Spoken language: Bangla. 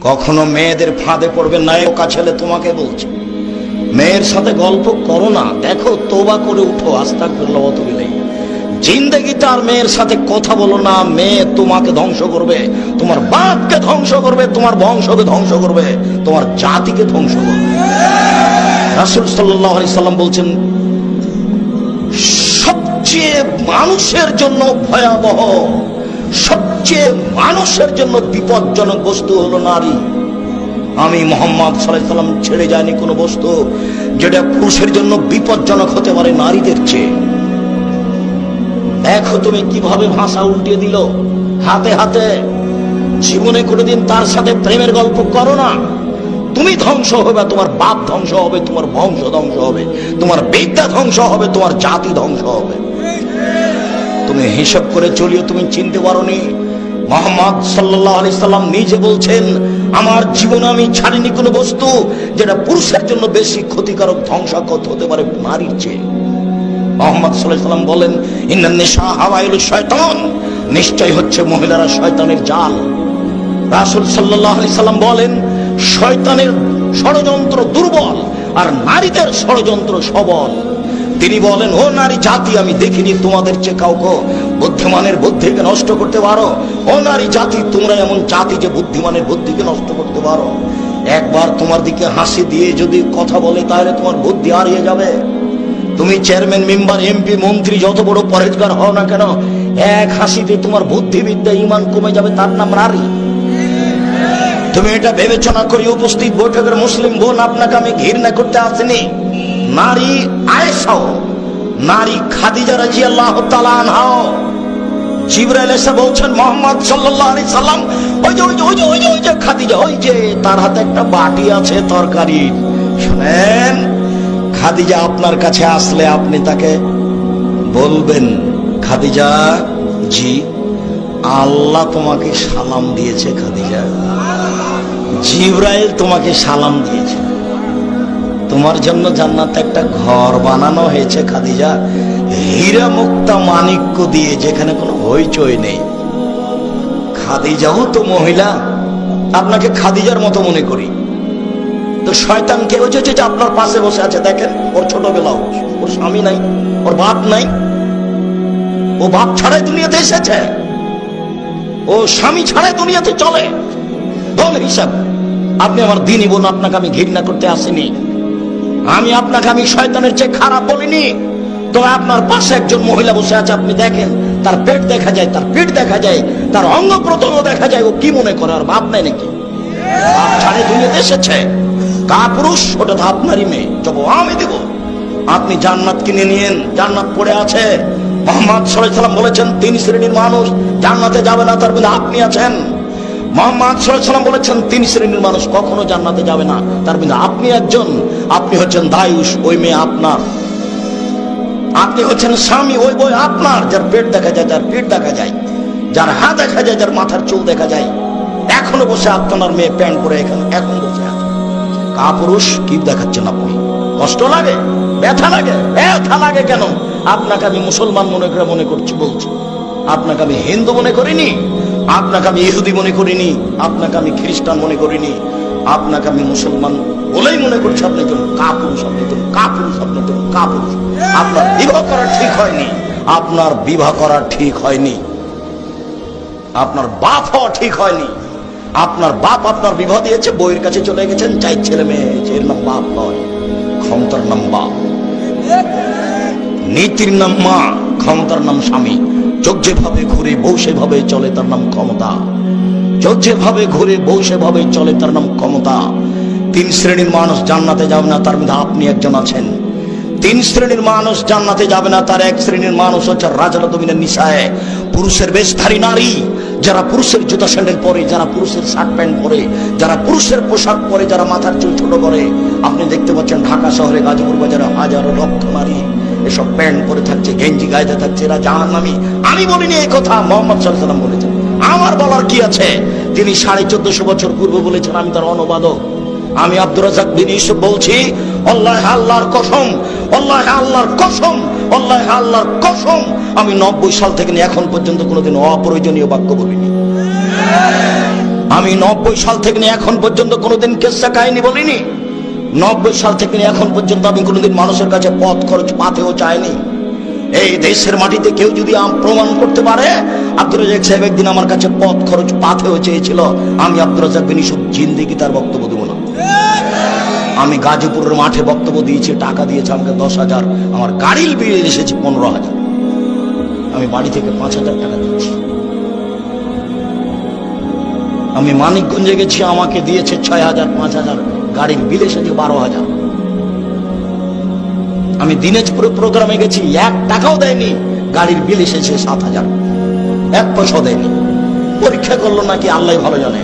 কখনো মেয়েদের ফাঁদে পড়বে না। ওকা ছেলে তোমাকে বলছে, মেয়ের সাথে গল্প করো না, দেখো তোবা করে উঠো, আস্তাগফিরুল্লাহ ওয়া তুবু ইলাইহি। জিন্দেগিতে আর মেয়ের সাথে কথা বলো না, মেয়ে তোমাকে ধ্বংস করবে, তোমার বাপকে ধ্বংস করবে, তোমার বংশকে ধ্বংস করবে, তোমার জাতিকে ধ্বংস করবে। রাসূল সাল্লাল্লাহু আলাইহি সাল্লাম বলছেন, সবচেয়ে মানুষের জন্য ভয়াবহ, সবচেয়ে মানুষের জন্য বিপজ্জনক বস্তু হলো নারী। আমি মুহাম্মদ সাল্লাল্লাহু আলাইহি সাল্লাম ছেড়ে যায়নি কোনো বস্তু যেটা পুরুষের জন্য বিপজ্জনক হতে পারে নারীদের চেয়ে। দেখো তুমি কিভাবে ভাষা উল্টিয়ে দিল হাতে হাতে। জীবনে কোনোদিন তার সাথে প্রেমের গল্প করো না, তুমি ধ্বংস হবে, তোমার বাপ ধ্বংস হবে, তোমার বংশ ধ্বংস হবে, তোমার বিদ্যা ধ্বংস হবে, তোমার জাতি ধ্বংস হবে। তুমি হিসাব করে চলিও, তুমি চিনতে পারোনি। মুহাম্মদ সাল্লাল্লাহু আলাইহি সাল্লাম নিজে বলছেন, আমার জীবনে আমি ছাড়িনি কোনো বস্তু যেটা পুরুষের জন্য বেশি ক্ষতিকারক, ধ্বংসাত্মক হতে পারে নারীর চেয়ে। মুহাম্মদ সাল্লাল্লাহু আলাইহি সাল্লাম বলেন, ইন্নান নিসা হাওয়াইলুশ শয়তান, নিশ্চয় হচ্ছে মহিলারা শয়তানের জাল। রাসূল সাল্লাল্লাহু আলাইহি সাল্লাম বলেন, শয়তানের ষড়যন্ত্র দুর্বল আর নারীদের ষড়যন্ত্র সবল। তিনি বলেন, ও নারী জাতি, আমি দেখিনি তোমাদের চেয়ে কাউকে বুদ্ধিমানের বুদ্ধিকে নষ্ট করতে পারো। ও নারী জাতি, তোমরা এমন জাতি যে বুদ্ধিমানের বুদ্ধিকে নষ্ট করতে পারো। একবার তোমার দিকে হাসি দিয়ে যদি কথা বলে তাহলে তোমার বুদ্ধি হারিয়ে যাবে। তুমি চেয়ারম্যান, মেম্বার, এমপি, মন্ত্রী, যত বড় পরেজগার হও না কেন, এক হাসিতে তোমার বুদ্ধিবিদ্যা ঈমান কমে যাবে, তার নাম নারী। তুমি এটা বিবেচনা করি উপস্থিত বৈঠকের মুসলিম বোন, আপনাকে আমি ঘৃণা করতে আসিনি। নারী আয়েশাও, নারী খাদিজা রাদিয়াল্লাহু তাআলা আনহা, জিবরাইল এসে বলছেন মুহাম্মদ সাল্লাল্লাহু আলাইহি সাল্লাম, ওই যে খাদিজা, ওই যে তার হাতে একটা বাটি আছে তরকারি। শুনেন, খাদিজা আপনার কাছে আসলে আপনি তাকে বলবেন, খাদিজা জি, আল্লাহ তোমাকে সালাম দিয়েছে খাদিজা, জিবরাইল তোমাকে সালাম দিয়েছে, তোমার জন্য জান্নাতে একটা ঘর বানানো হয়েছে খাদিজা, হীরা মুক্তা মানিক্য দিয়ে, যেখানে কোনো হইচই নেই। খাদিজাও তো মহিলা, আপনাকে খাদিজার মতো মনে করি। তো শয়তান কে হচ্ছে যে আপনার পাশে বসে আছে, দেখেন ওর ছোটবেলাও, ওর স্বামী নাই, ওর বাপ নাই, ও বাপ ছাড়াই দুনিয়াতে এসেছে, ও স্বামী ছাড়াই দুনিয়াতে চলে। বল হিসাব, আপনি আমার দিনই বোন, আপনাকে আমি ঘৃণা করতে আসিনি, আমি আপনাকে আমি শয়তানের চেয়ে খারাপ বলিনি। তো আপনার পাশে একজন মহিলা বসে আছে, আপনি দেখেন তার পেট দেখা যায়, তার পিঠ দেখা যায়, তার অঙ্গ প্রত্যঙ্গ দেখা যায়, ও কি মনে করে আর বাপ নাই নাকি? বাপ ছাড়াই দুনিয়াতে এসেছে, কাপুরুষ, ওটা তো আপনারই মেয়ে, জবাব আমি দেব। আপনি জান্নাত কিনে নিয়েন, জান্নাত পড়ে আছে। মুহাম্মদ সাল্লাল্লাহু আলাইহি সাল্লাম বলেছেন, তিন শ্রেণীর মানুষ জান্নাতে যাবে না, তার মধ্যে আপনি আছেন। মুহাম্মদ সাল্লাল্লাহু আলাইহি সাল্লাম বলেছেন, তিন শ্রেণীর মানুষ কখনো জান্নাতে যাবে না, তার মধ্যে আপনি একজন। আপনি হচ্ছেন দায়ুষ, ওই মেয়ে আপনার। আপনি হচ্ছেন স্বামী, ওই বই আপনার, যার পেট দেখা যায়, যার পিঠ দেখা যায়, যার হাত দেখা যায়, যার মাথার চুল দেখা যায়। এখনো বসে আপনার মেয়ে প্যান্ট পরে এখানে এখন বসে আছে, কাপুরুষ। কি দেখাচ্ছেন আপনি? কষ্ট লাগে, ব্যথা লাগে? ব্যথা লাগে কেন? আপনাকে আমি মুসলমান মনে করছি, বলছি, আপনাকে আমি হিন্দু মনে করিনি, আপনাকে আমি ইহুদি মনে করিনি, আপনাকে আমি খ্রিস্টান মনে করিনি, আপনাকে আমি মুসলমান বলেই মনে করছি। আপনি একজন কাপুরুষ, আপনি একজন কাপুরুষ, আপনি একজন কাপুরুষ। আপনার বিবাহ করা ঠিক হয়নি, আপনার বিবাহ করা ঠিক হয়নি, আপনার বাপ হওয়া ঠিক হয়নি। আপনার বাপ আপনার বিবাহ দিয়েছে, বইয়ের কাছে চলে গেছেন, চাই ছেলে মেয়ে হয়েছে, এর নাম বাপ নয়, ক্ষমতার নাম বাপ, নীতির নাম মা, ক্ষমতার নাম স্বামী। চোখ যেভাবে ঘুরে বউ সেভাবে চলে, তার নাম ক্ষমতা। চোখ যেভাবে ঘুরে বউ সেভাবে চলে, তার নাম ক্ষমতা। তিন শ্রেণীর মানুষ জান্নাতে যাবে না, তার মধ্যে আপনি একজন আছেন। তিন শ্রেণীর মানুষ জান্নাতে যাবে না, তার এক শ্রেণীর মানুষ হচ্ছে রাজরাত মিনান নিসায়ে, পুরুষের বেশধারী নারী, যারা পুরুষের জুতা স্যান্ডেল পরে, যারা পুরুষের শার্ট প্যান্ট পরে, যারা পুরুষের পোশাক পরে, যারা মাথার চুল ছোট করে। আপনি দেখতে পাচ্ছেন ঢাকা শহরে, গাজীপুর বাজারে হাজারো লক্ষ নারী এসব প্যান্ট পরে থাকছে, গেঞ্জি গায়ে থাকছে, এরা জাহান্নামী। আমি বলিনি এই কথা, মুহাম্মদ সাল্লাল্লাহু আলাইহি সাল্লাম বলেছেন। আমার বলার কি আছে? তিনি 1450 বছর পূর্বে বলেছেন, আমি তার অনুবাদক। আমি আব্দুর রাজ্জাক বিন ইউসুফ বলছি, আল্লাহ আল্লাহর কসম, আল্লাহ আল্লাহর কসম, আল্লাহ আল্লাহর কসম, আমি 90 সাল থেকে এখন পর্যন্ত কোনোদিন অপ্রয়োজনীয় বাক্য বলিনি। আমি 90 সাল থেকে নিয়ে এখন পর্যন্ত কোনোদিন কেসা কাহিনী বলিনি। 90 সাল থেকে নিয়ে এখন পর্যন্ত আমি কোনোদিন মানুষের কাছে পথ খরচ পাতেও চাইনি। এই দেশের মাটিতে কেউ যদি প্রমাণ করতে পারে আব্দুর রাজ্জাক সাহেব একদিন আমার কাছে পথ খরচ পাতেও চেয়েছিল, আমি আব্দুর রাজ্জাক বিন ইউসুফ জিন্দেগি তার বক্তব্য দেবো না। আমি গাজীপুরের মাঠে বক্তব্য দিয়েছি, টাকা দিয়েছে আমাকে 10,000, আমার গাড়ির বিল এসেছে 15,000, আমি বাড়ি থেকে 5,000 টাকা দিয়েছি। আমি মানিকগঞ্জে গেছি, আমাকে দিয়েছে 6,000, 5,000, গাড়ির বিল এসেছে 12,000। আমি দিনাজপুরে প্রোগ্রামে গেছি, 1 টাকাও দেয়নি, গাড়ির বিল এসেছে 7,000, 1 পয়সাও দেয়নি। পরীক্ষা করলো নাকি আল্লাহ ভালো জানে,